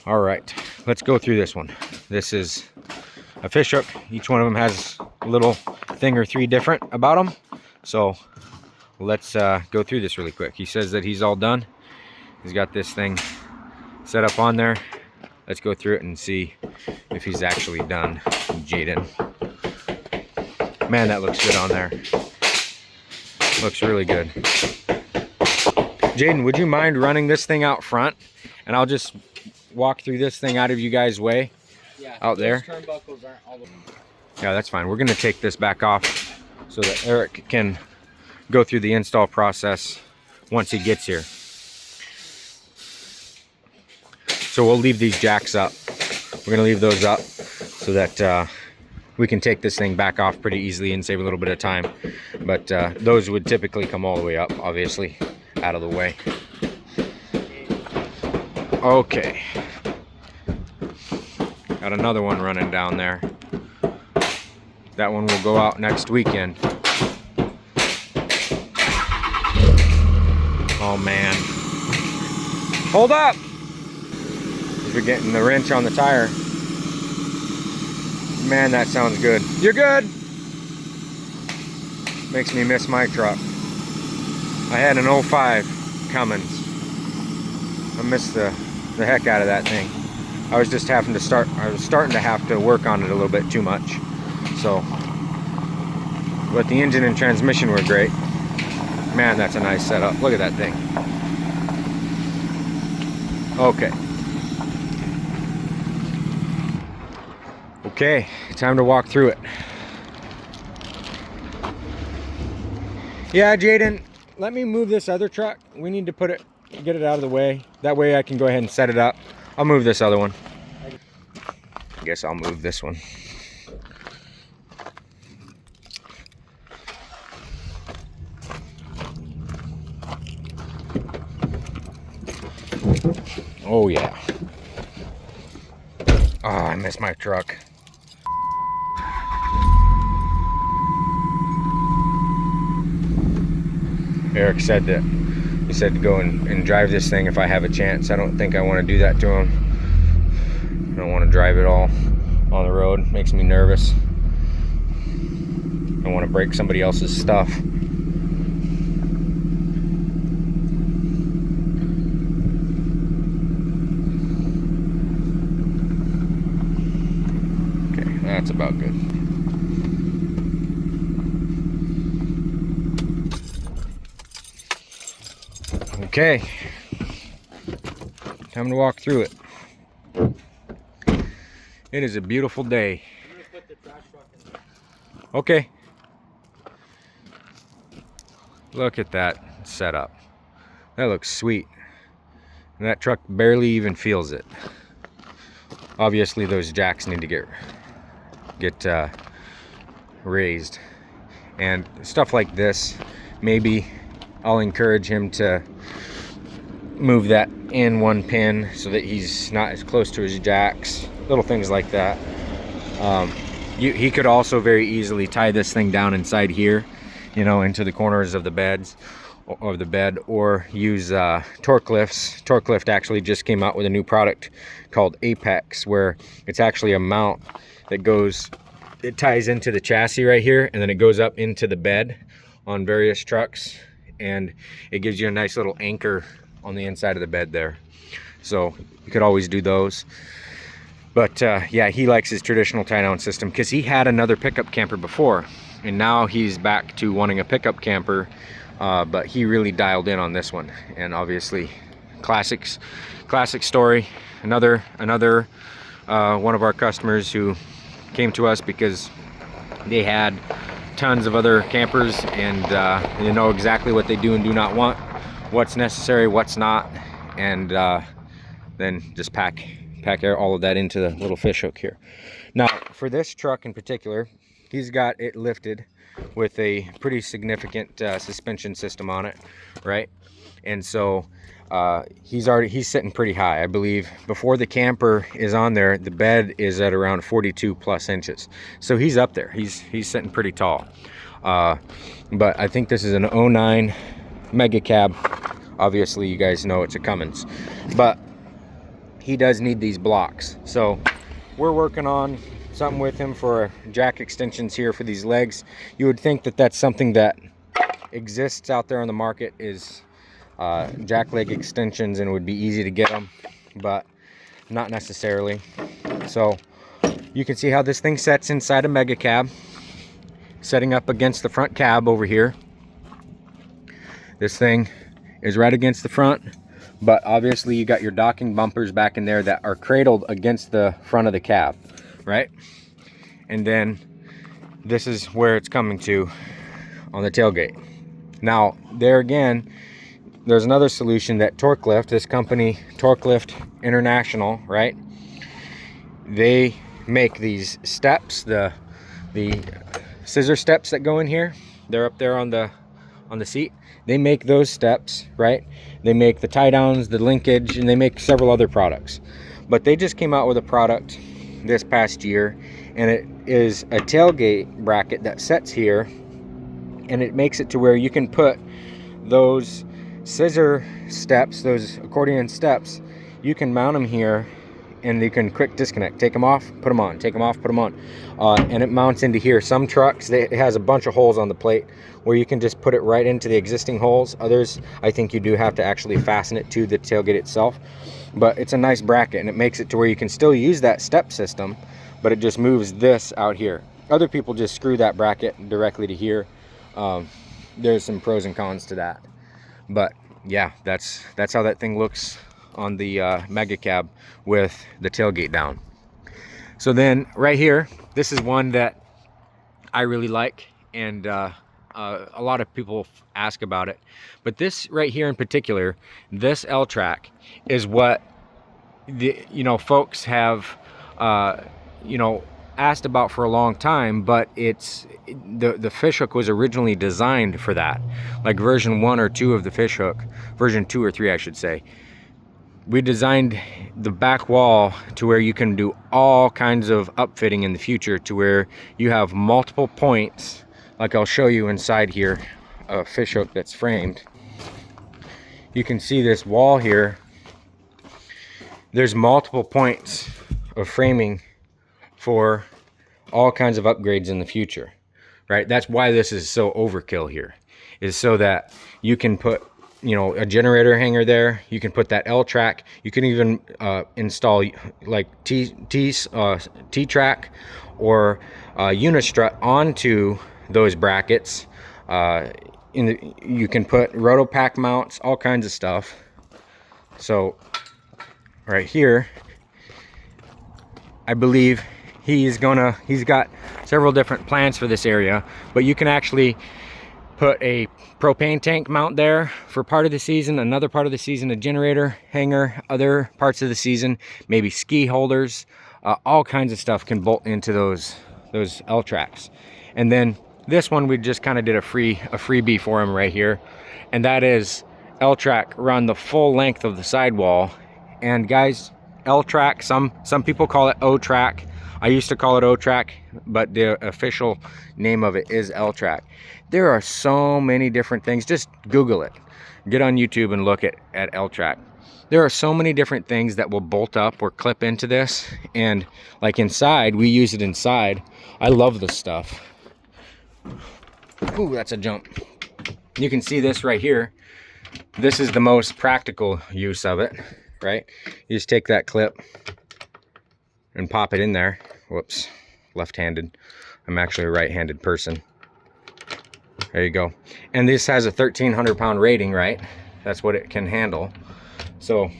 All right, let's go through this one. This is a Fishhook. Each one of them has a little thing or three different about them. So let's go through this really quick. He says that he's all done. He's got this thing set up on there. Let's go through it and see if he's actually done. Jaden. Man, that looks good on there. Looks really good. Jaden, would you mind running this thing out front? And I'll just walk through this thing out of you guys' way. Yeah, out there. Turnbuckles aren't all the... Yeah, that's fine. We're going to take this back off so that Eric can go through the install process once he gets here. So we'll leave these jacks up. We're going to leave those up so that we can take this thing back off pretty easily and save a little bit of time. But those would typically come all the way up, obviously, out of the way. Okay. Got another one running down there. That one will go out next weekend. Oh man. Hold up! We're getting the wrench on the tire. Man, that sounds good. You're good! Makes me miss my truck. I had an 05 Cummins. I missed the heck out of that thing. I was just having to starting to have to work on it a little bit too much. So, but the engine and transmission were great. Man, that's a nice setup. Look at that thing. Okay. Okay, time to walk through it. Yeah, Jaden, let me move this other truck. We need to get it out of the way. That way I can go ahead and set it up. I'll move this other one. I guess I'll move this one. Oh yeah. Oh, I miss my truck. Eric said that he said to go and drive this thing if I have a chance. I don't think I want to do that to him. I don't want to drive it all on the road. It makes me nervous. I want to break somebody else's stuff. Okay, that's about good. Okay, time to walk through it. It is a beautiful day. I'm gonna put the trash truck in there. Okay. Look at that setup. That looks sweet. And that truck barely even feels it. Obviously, those jacks need to get raised. And stuff like this, maybe I'll encourage him to move that in one pin so that he's not as close to his jacks. Little things like that. He could also very easily tie this thing down inside here, you know, into the corners of the beds or the bed, or use torque lifts. Torque Lift actually just came out with a new product called Apex, where it's actually a mount that goes, it ties into the chassis right here, and then it goes up into the bed on various trucks, and it gives you a nice little anchor on the inside of the bed there. So you could always do those. But yeah, he likes his traditional tie down system because he had another pickup camper before, and now he's back to wanting a pickup camper, but he really dialed in on this one. And obviously classic story. Another one of our customers who came to us because they had tons of other campers, and they know exactly what they do and do not want, what's necessary, what's not, and then just pack all of that into the little Fishhook here. Now, for this truck in particular, he's got it lifted with a pretty significant suspension system on it, right? And so he's sitting pretty high. I believe before the camper is on there, the bed is at around 42 plus inches. So he's up there. He's sitting pretty tall. But I think this is an 09 Mega Cab. Obviously, you guys know it's a Cummins. But he does need these blocks. So we're working on something with him for jack extensions here for these legs. You would think that that's something that exists out there on the market, is jack leg extensions, and it would be easy to get them, but not necessarily. So you can see how this thing sets inside a mega cab, setting up against the front cab over here. This thing is right against the front, but obviously you got your docking bumpers back in there that are cradled against the front of the cab, right? And then this is where it's coming to on the tailgate. Now there again, there's another solution that Torque Lift, this company Torque Lift International, right, they make these steps, the scissor steps that go in here. They're up there on the seat. They make those steps, right? They make the tie downs, the linkage, and they make several other products. But they just came out with a product this past year, and it is a tailgate bracket that sets here, and it makes it to where you can put those scissor steps, those accordion steps, you can mount them here, and you can quick disconnect, take them off, put them on, take them off, put them on, and it mounts into here. Some trucks, it has a bunch of holes on the plate where you can just put it right into the existing holes. Others, I think you do have to actually fasten it to the tailgate itself, but it's a nice bracket, and it makes it to where you can still use that step system, but it just moves this out here. Other people just screw that bracket directly to here. There's some pros and cons to that, but yeah, that's how that thing looks on the mega cab with the tailgate down. So then right here, this is one that I really like, and a lot of people ask about it, but this right here in particular, this L-track is what the folks have asked about for a long time. But it's the Fishhook was originally designed for that, like version 1 or 2 of the Fishhook, version 2 or 3 I should say. We designed the back wall to where you can do all kinds of upfitting in the future, to where you have multiple points, like I'll show you inside here, a Fishhook that's framed. You can see this wall here, there's multiple points of framing for all kinds of upgrades in the future, right? That's why this is so overkill here, is so that you can put a generator hanger there. You can put that L-track. You can even install like T-track or unistrut onto those brackets. You can put rotopack mounts, all kinds of stuff. So right here, I believe he's got several different plans for this area, but you can actually put a propane tank mount there for part of the season, another part of the season a generator hanger, other parts of the season maybe ski holders, all kinds of stuff can bolt into those L-tracks. And then this one, we just kind of did a freebie for him right here, and that is L-track run the full length of the sidewall. And guys, L-track, some people call it O-track. I used to call it O-track, but the official name of it is L-track. There are so many different things. Just Google it. Get on YouTube and look at L-track. There are so many different things that will bolt up or clip into this. And like inside, we use it inside. I love this stuff. Ooh, that's a jump. You can see this right here. This is the most practical use of it, right? You just take that clip and pop it in there. Whoops, left-handed. I'm actually a right-handed person. There you go. And this has a 1,300 pound rating, right? That's what it can handle. So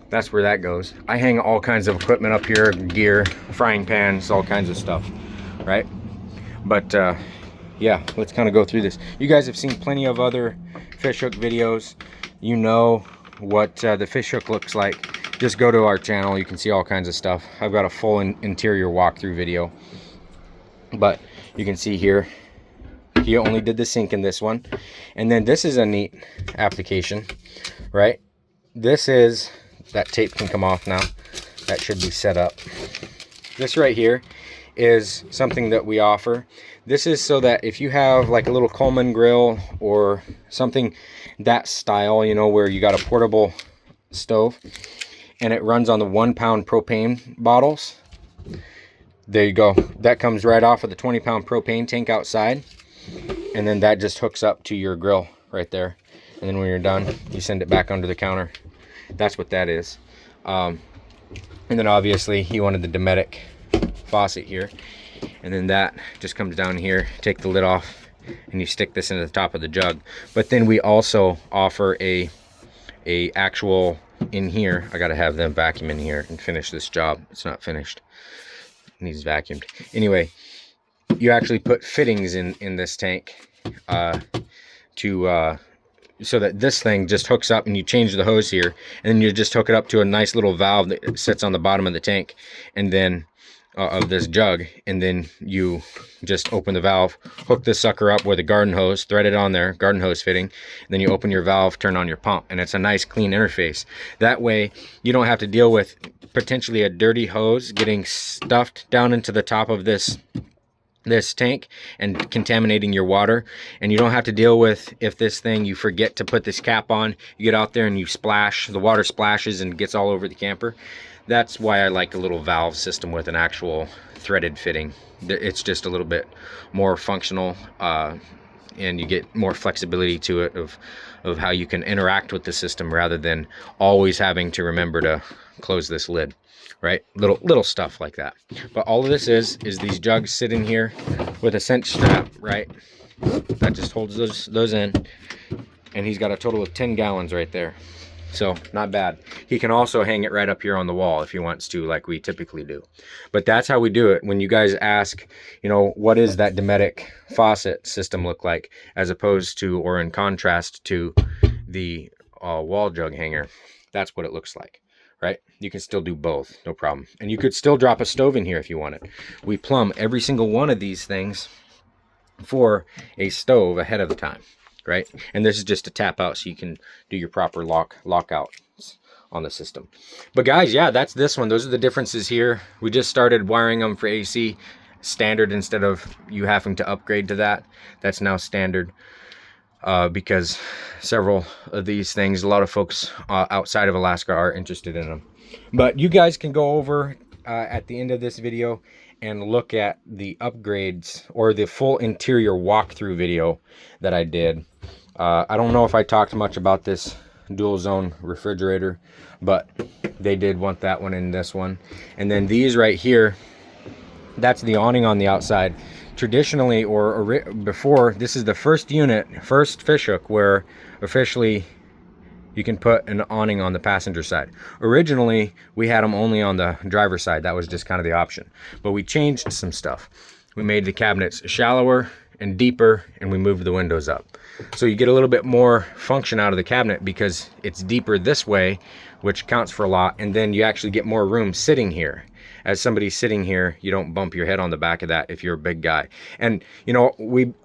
that's where that goes. I hang all kinds of equipment up here, gear, frying pans, all kinds of stuff, right? But yeah, let's kind of go through this. You guys have seen plenty of other Fishhook videos. You know what the Fishhook looks like. Just go to our channel, you can see all kinds of stuff. I've got a full interior walkthrough video. But you can see here, he only did the sink in this one. And then this is a neat application, right? This is, that tape can come off now. That should be set up. This right here is something that we offer. This is so that if you have like a little Coleman grill or something that style, where you got a portable stove, and it runs on the 1 pound propane bottles. There you go. That comes right off of the 20 pound propane tank outside. And then that just hooks up to your grill right there. And then when you're done, you send it back under the counter. That's what that is. And then obviously he wanted the Dometic faucet here. And then that just comes down here, take the lid off, and you stick this into the top of the jug. But then we also offer a actual in here. I gotta have them vacuum in here and finish this job. It's not finished. It needs vacuumed. Anyway, you actually put fittings in this tank so that this thing just hooks up, and you change the hose here, and then you just hook it up to a nice little valve that sits on the bottom of the tank, and then of this jug, and then you just open the valve, hook this sucker up with a garden hose, thread it on there, garden hose fitting, and then you open your valve, turn on your pump, and it's a nice clean interface. That way you don't have to deal with potentially a dirty hose getting stuffed down into the top of this tank and contaminating your water. And you don't have to deal with, if this thing, you forget to put this cap on, you get out there and you splash, the water splashes and gets all over the camper. That's why I like a little valve system with an actual threaded fitting. It's just a little bit more functional, and you get more flexibility to it of how you can interact with the system, rather than always having to remember to close this lid, right? Little stuff like that. But all of this is these jugs sit in here with a cinch strap, right? That just holds those in, and he's got a total of 10 gallons right there. So not bad. He can also hang it right up here on the wall if he wants to, like we typically do. But that's how we do it. When you guys ask, you know, what is that Dometic faucet system look like, as opposed to, or in contrast to, the wall jug hanger, that's what it looks like, right? You can still do both, no problem. And you could still drop a stove in here if you wanted. We plumb every single one of these things for a stove ahead of the time, right? And this is just a tap out, so you can do your proper lockouts on the system. But guys, yeah, that's this one. Those are the differences here. We just started wiring them for AC standard instead of you having to upgrade to that. That's now standard, because several of these things, a lot of folks outside of Alaska are interested in them. But you guys can go over at the end of this video and look at the upgrades, or the full interior walkthrough video that I did. I don't know if I talked much about this dual zone refrigerator, but they did want that one in this one. And then these right here, that's the awning on the outside. Traditionally, or before, this is the first Fishhook where officially you can put an awning on the passenger side. Originally, we had them only on the driver's side. That was just kind of the option. But we changed some stuff. We made the cabinets shallower and deeper, and we moved the windows up. So you get a little bit more function out of the cabinet because it's deeper this way, which counts for a lot. And then you actually get more room sitting here. As somebody sitting here, you don't bump your head on the back of that if you're a big guy. And you know,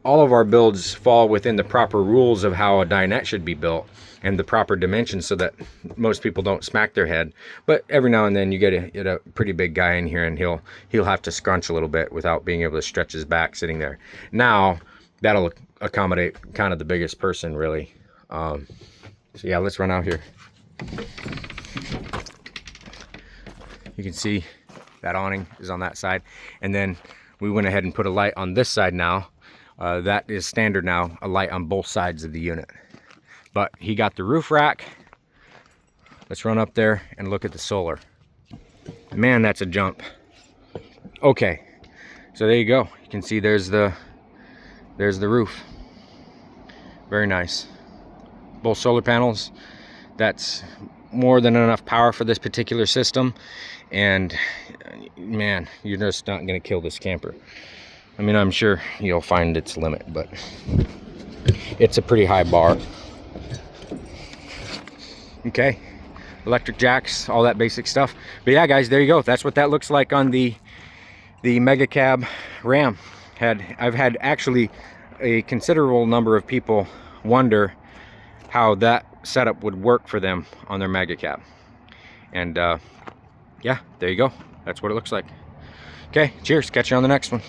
all of our builds fall within the proper rules of how a dinette should be built and the proper dimensions, so that most people don't smack their head. But every now and then you get a pretty big guy in here, and he'll have to scrunch a little bit without being able to stretch his back sitting there. Now that'll accommodate kind of the biggest person, really. So yeah, let's run out here. You can see that awning is on that side, and then we went ahead and put a light on this side now. That is standard now, a light on both sides of the unit. But he got the roof rack. Let's run up there and look at the solar. Man, that's a jump. Okay, so there you go. You can see there's the roof. Very nice. Both solar panels. That's more than enough power for this particular system. And man, you're just not gonna kill this camper. I mean, I'm sure you'll find its limit, but it's a pretty high bar. Okay, electric jacks, all that basic stuff. But yeah, guys, there you go. That's what that looks like on the Mega Cab Ram. I've had actually a considerable number of people wonder how that setup would work for them on their Mega Cab. And yeah, there you go. That's what it looks like. Okay, cheers. Catch you on the next one.